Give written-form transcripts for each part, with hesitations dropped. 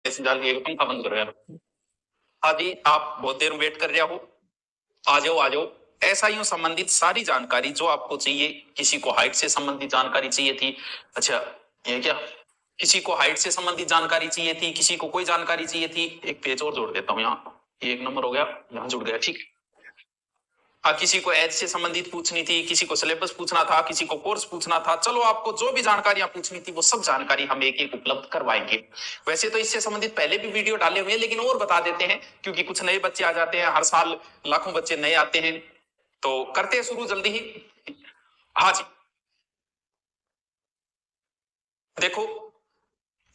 ऐसे डाल के पंखा बंद करो यार। हाँ जी, आप बहुत देर वेट कर रहे हो, आ जाओ आ जाओ। ऐसा यूं संबंधित सारी जानकारी जो आपको चाहिए। किसी को हाइट से संबंधित जानकारी चाहिए थी, अच्छा ये क्या, किसी को हाइट से संबंधित जानकारी चाहिए थी, किसी को कोई जानकारी चाहिए थी। एक पेज और जोड़ देता हूँ यहाँ, ये एक नंबर हो गया, यहाँ जुड़ गया, ठीक है। हाँ, किसी को एज से संबंधित पूछनी थी, किसी को सिलेबस पूछना था, किसी को कोर्स पूछना था। चलो, आपको जो भी जानकारियां पूछनी थी वो सब जानकारी हम एक एक उपलब्ध करवाएंगे। वैसे तो इससे संबंधित पहले भी वीडियो डाले हुए हैं, लेकिन और बता देते हैं क्योंकि कुछ नए बच्चे आ जाते हैं, हर साल लाखों बच्चे नए आते हैं। तो करते हैं शुरू जल्दी ही। हाँ जी, देखो,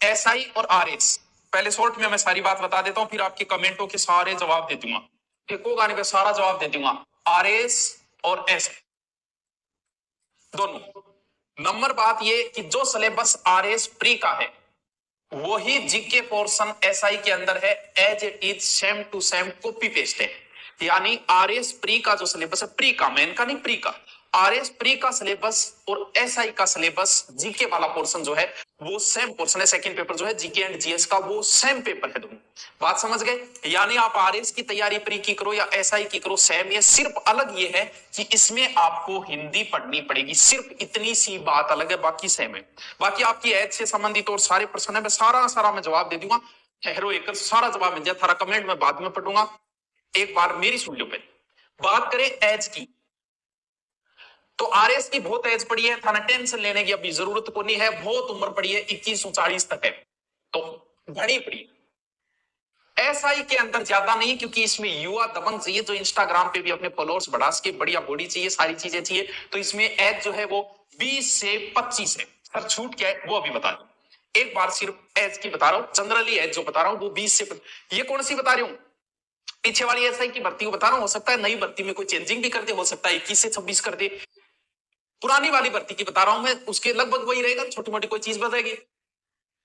एसआई और आरएस, पहले शॉर्ट में मैं सारी बात बता देता हूं, फिर आपके कमेंटों के सारे जवाब दे दूंगा। एक गाने पे सारा जवाब दे दूंगा। आरएस और एस दोनों। नंबर बात ये कि जो सिलेबस आरएस प्री का है वही जीके पोर्शन एसआई के अंदर है, as it is same to same copy paste है। यानी आरएस प्री का जो सिलेबस है, प्री का, मेन का नहीं, प्री का, आरएस प्री का सिलेबस और एसआई का सिलेबस, जीके वाला पोर्शन जो है वो सेम पोर्शन है। सेकंड पेपर जो है जीके एंड जीएस का, वो सेम पेपर है दोनों। बात समझ गए? यानी आप आरएस की तैयारी प्री की करो या एसआई की करो, सेम। ये सिर्फ अलग ये है कि इसमें आपको हिंदी पढ़नी पड़ेगी, सिर्फ इतनी सी बात अलग है, बाकी सेम है। बाकी आपकी एज से संबंधित और सारे प्रश्न है, मैं सारा मैं जवाब दे दूंगा। ठहरो, एक सारा जवाब मिल जाए, थारा कमेंट में बाद में पढ़ूंगा। एक बार मेरी सुन लो पहले। बात करें एज की, तो आरएस की बहुत एज पड़ी है, थाना टेंशन लेने की अभी जरूरत को नहीं है। बहुत उम्र पड़ी है, 2140 तक है, तो घनी पड़ी है। एसआई के अंदर ज्यादा नहीं, क्योंकि इसमें युवा दबंग चाहिए जो इंस्टाग्राम पे भी अपने फॉलोअर्स बढ़ा सके, बढ़िया बॉडी चाहिए, सारी चीजें चाहिए। तो इसमें एज जो है वो 20 से 25 है। सर छूट क्या है वो अभी बता दो। एक बार सिर्फ एज की बता रहा हूं, जनरली एज जो बता रहा हूं वो 20 से 25। ये कौन सी बता रही हूं? पीछे वाली एसआई की भर्ती को बता रहा हूं। हो सकता है नई भर्ती में कोई चेंजिंग भी कर दे, हो सकता है 21 से 26 कर दे। पुरानी वाली भर्ती की बता रहा हूं मैं, उसके लगभग वही रहेगा, छोटी मोटी कोई चीज बदलेगी।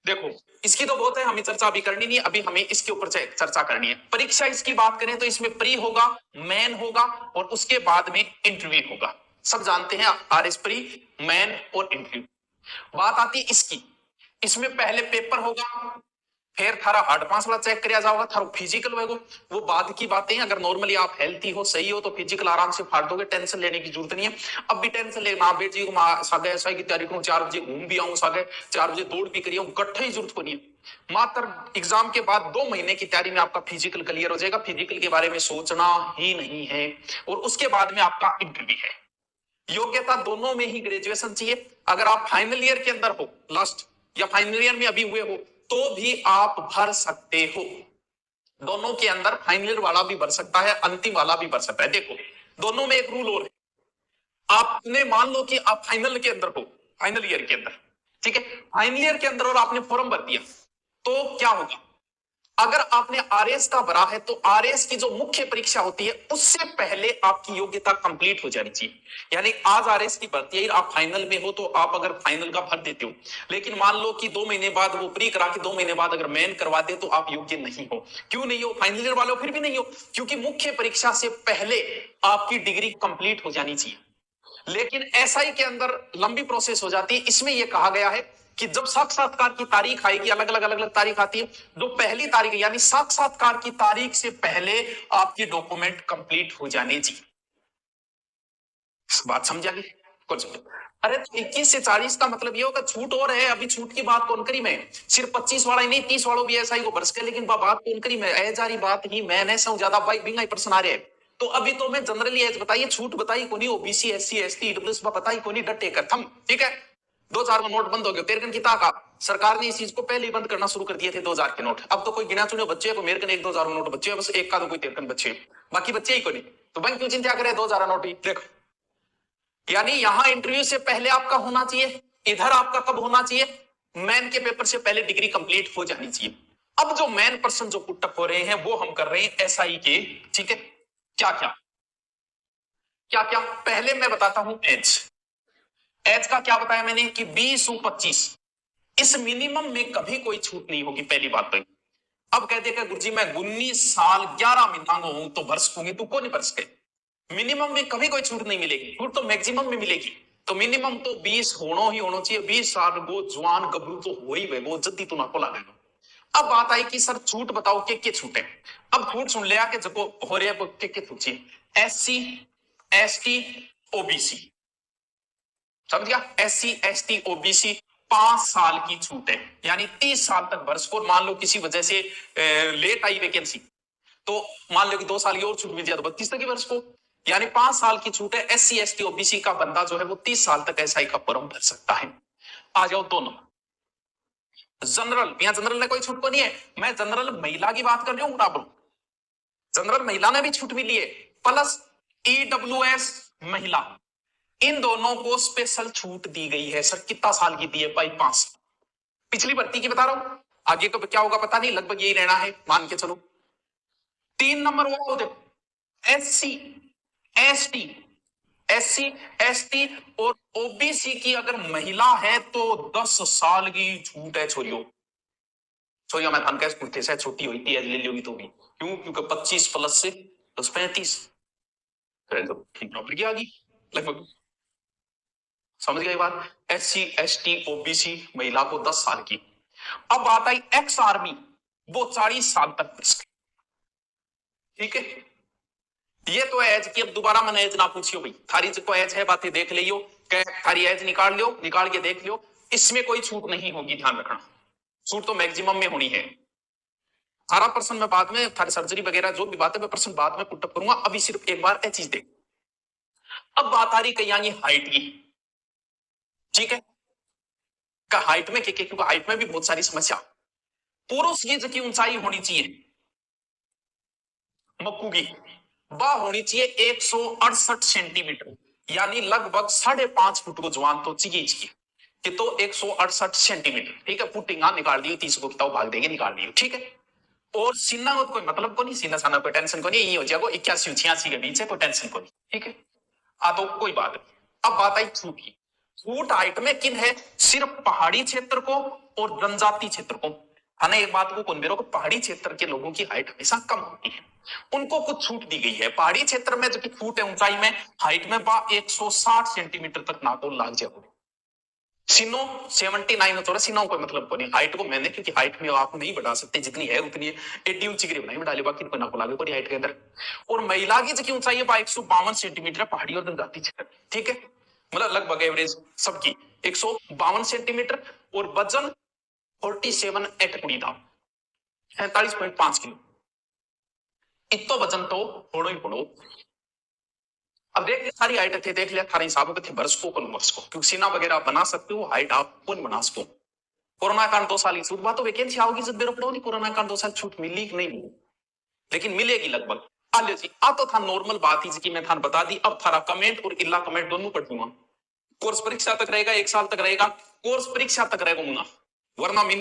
देखो, इसकी तो बहुत है, हमें चर्चा अभी करनी नहीं है, अभी हमें इसके ऊपर चर्चा करनी है। परीक्षा इसकी बात करें तो इसमें प्री होगा, मेन होगा और उसके बाद में इंटरव्यू होगा। सब जानते हैं आरएस प्री, मेन और इंटरव्यू। बात आती है इसकी, इसमें पहले पेपर होगा, फिर थारा हार्ड पास वाला चेक किया जाएगा, थारा फिजिकल होगा। वो बाद की बातें हैं। अगर नॉर्मली आप हेल्थी हो, सही हो, तो फिजिकल आराम से फाड़ दोगे, टेंशन लेने की जरूरत नहीं है। अब भी टेंशन लेना, बेट जी को सागे ऐसा की तैयारी करूं, 4 बजे घूम भी आऊं, सागे 4 बजे दौड़ भी करिए, गट्ठे ही जरूरत को नहीं है। मात्र एग्जाम के बाद 2 महीने की तैयारी में आपका फिजिकल क्लियर हो जाएगा। फिजिकल के बारे में सोचना ही नहीं है। और उसके बाद में आपका इंटरव्यू है। योग्यता दोनों में ही ग्रेजुएशन चाहिए। अगर आप फाइनल ईयर के अंदर हो, लास्ट या फाइनल ईयर में अभी हुए हो, तो भी आप भर सकते हो। दोनों के अंदर फाइनल ईयर वाला भी भर सकता है, अंतिम वाला भी भर सकता है। देखो, दोनों में एक रूल और है। आपने मान लो कि आप फाइनल के अंदर हो, फाइनल ईयर के अंदर, ठीक है, फाइनल ईयर के अंदर और आपने फॉर्म भर दिया, तो क्या होगा? अगर आपने आरएस का भरा है तो आरएस की जो मुख्य परीक्षा होती है उससे पहले आपकी योग्यता कंप्लीट हो जानी चाहिए। यानी आज आरएस की भर्ती है, आप फाइनल में हो, तो आप अगर फाइनल का भर देते हो, लेकिन मान लो कि 2 महीने बाद वो प्री करा के 2 महीने बाद अगर मेन करवा दे, तो आप योग्य नहीं हो। क्यों नहीं हो? फाइनल ईयर वाले फिर भी नहीं हो, क्योंकि मुख्य परीक्षा से पहले आपकी डिग्री कंप्लीट हो जानी चाहिए। लेकिन एसआई के अंदर लंबी प्रोसेस हो जाती है। इसमें यह कहा गया है कि जब साक्षात्कार की तारीख आएगी, अलग अलग तारीख आती है, जो पहली तारीख यानी साक्षात्कार की तारीख से पहले आपकी डॉक्यूमेंट कंप्लीट हो जाने चाहिए। बात समझा गई? कुछ अरे तो 21 से 40 का मतलब ये होगा छूट और है। अभी छूट की बात कौन करी? मैं सिर्फ 25 वाला ही नहीं, 30 वालों भी एसआई को बरस के, लेकिन बात कौन करी? मैं ए जारी बात ही मैंने सौ ज्यादा भाई बिंगा ही प्रश्न आ रहे हैं। तो अभी तो मैं जनरली एज बताइए, छूट बताई को नहीं, ओबीसी एससी एसटी ईडब्ल्यूएस बताई को नहीं, डटे कर थम, ठीक है। 2000 का नोट बंद हो गया, तेरकन की ताका सरकार ने इस चीज को पहले ही बंद करना शुरू कर दिए थे। 2000 के नोट अब तो कोई गिना चुने बच्चे को, मेरे कन 1-2000 नोट बच्चे, बस एक का तो कोई तेरकन बच्चे, बाकी बच्चे ही को नहीं। तो बैंक क्यों चिंता करे? 2000 नोट ही देखो। यानी यहां इंटरव्यू से पहले आपका होना चाहिए, इधर आपका कब होना चाहिए? मैन के पेपर से पहले डिग्री कंप्लीट हो जानी चाहिए। अब जो मैन पर्सन जो पुटअप हो रहे हैं वो हम कर रहे हैं एसआई के, ठीक है। क्या क्या क्या क्या पहले मैं बताता हूं एज। एज का क्या बताया मैंने कि 20-25, इस मिनिमम में कभी कोई छूट नहीं होगी, पहली बात तो। अब कह देगा गुरुजी मैं 19 साल 11 महीना हूं तो भर सकूंगी, तू को नहीं भर सके। मिनिमम में कभी कोई छूट नहीं मिलेगी, छूट तो मैक्सिमम में मिलेगी। तो मिनिमम तो 20 होना ही होना चाहिए। 20 साल वो जवान गबरू तो हो ही वे, वो जल्दी तो ना को लगेगा। अब बात आई कि सर छूट बताओ के छूट है। अब छूट सुन लिया कि जको हो रही है के छूट एससी एसटी ओबीसी, समझ गया। एससी एसटी ओबीसी 5 साल की छूट है, यानी 30 साल तक भर सको। मान लो किसी वजह से लेट आई वैकेंसी, तो मान लो कि 2 साल की और छूट मिल जाए तो 32 तक की वर्ष को, यानी 5 साल की छूट है। एससी एसटी ओबीसी का बंदा जो है वो 30 साल तक एसआई का फॉर्म भर सकता है। आ जाओ दोनों जनरल, यहां जनरल ने कोई छूट को नहीं है, मैं जनरल महिला की बात कर रही हूं बराबर। जनरल महिला ने भी छूट मिली है, प्लस ईडब्ल्यूएस महिला, इन दोनों को स्पेशल छूट दी गई है। सर कितना साल की दी है भाई? 5। पिछली भर्ती की बता रहा हूं, आगे को क्या होगा पता नहीं, लगभग यही रहना है मान के चलो। 3 नंबर वो देखो एससी एसटी, एससी एसटी और ओबीसी की अगर महिला है तो 10 साल की छूट है छोरियों। छोरियों मैं कैसे पूछते शायद छोटी हुई थी ले लोगी तो भी, क्यों? क्योंकि 25 प्लस से 35 बराबर की आ गई लगभग, समझ गए बात। एससी एसटी ओबीसी महिला को 10 साल की। अब बात आई एक्स आर्मी, वो 40 साल तक कर सके, ठीक है। ये तो एज की, अब दोबारा मैंने एज ना पूछियो भाई, थारी को एज है बातें देख लियो, थारी एज निकाल लियो, निकाल के देख लियो, इसमें कोई छूट नहीं होगी, ध्यान रखना। छूट तो मैक्सिमम में होनी है। 18% में बाद में थारी सर्जरी वगैरह जो भी बात है मैं पर्सन बाद में पुटअप करूंगा, अभी सिर्फ एक बार ये चीज देख। अब बात आ रही कहीं हाइट की, ठीक है। का हाइट में क्योंकि हाइट में भी बहुत सारी समस्या। पुरुष की जो ऊंचाई होनी चाहिए मक्कू की, वह होनी चाहिए 168 सेंटीमीटर, यानी लगभग 5.5 फुट को जवान तो चाहिए कि तो 168 सेंटीमीटर, ठीक है। पुटिंगा निकाल दियो, 30 को किताब भाग देंगे, निकाल दियो, ठीक है। और सीना को कोई मतलब को नहीं, सीना साना कोई टेंशन को नहीं, ये हो जाएगा 81 86 के बीच है, कोई टेंशन को नहीं, ठीक है। तो कोई बात नहीं। अब बात आई छूट की। छूट हाइट में किन है? सिर्फ पहाड़ी क्षेत्र को और जनजाति क्षेत्र को, है ना। एक बात को कौन बेरो, पहाड़ी क्षेत्र के लोगों की हाइट हमेशा कम होती है, उनको कुछ छूट दी गई है। पहाड़ी क्षेत्र में जो छूट है ऊंचाई में, हाइट में 160 सेंटीमीटर तक नाको लाग जाए। सीनो 79 हो, थोड़ा सीनो कोई मतलब को नहीं, हाइट को मैंने, क्योंकि हाइट में आप नहीं बढ़ा सकते, जितनी है उतनी है, एडी ऊंची गिरी बनाई डाली, बाकी कोई ना को लागे कोई हाइट के अंदर। और महिला की जो ऊंचाई है 152 सेंटीमीटर पहाड़ी और जनजाति क्षेत्र, ठीक है। मतलब लगभग एवरेज सबकी 152 सेंटीमीटर, और वजन 47 एट कुड़ी था 47.5 किलो। इतो वजन तो होड़ो ही पड़ो। अब देख लिया सारी हाइट थे, देख लिया थारे हिसाब के थे वर्ष को कौन वर्ष को, क्योंकि सीना वगैरह बना सकते हो, हाइट आप कौन बना सको। कोरोना कांड 2 साल की छूट, बात तो वैकेंसी आओगी जब बेरो पड़ो नहीं, कोरोना कांड 2 साल छूट मिली कि नहीं मिली, लेकिन मिलेगी लगभग। आ लो जी, आ तो था नॉर्मल बात ही जी मैं थान बता दी। अब थारा कमेंट और इल्ला कमेंट दोनों पढ़ दूंगा। कोर्स परीक्षा तक रहेगा, 1 साल तक रहेगा, कोर्स परीक्षा तक रहेगा, वरना मिनिमम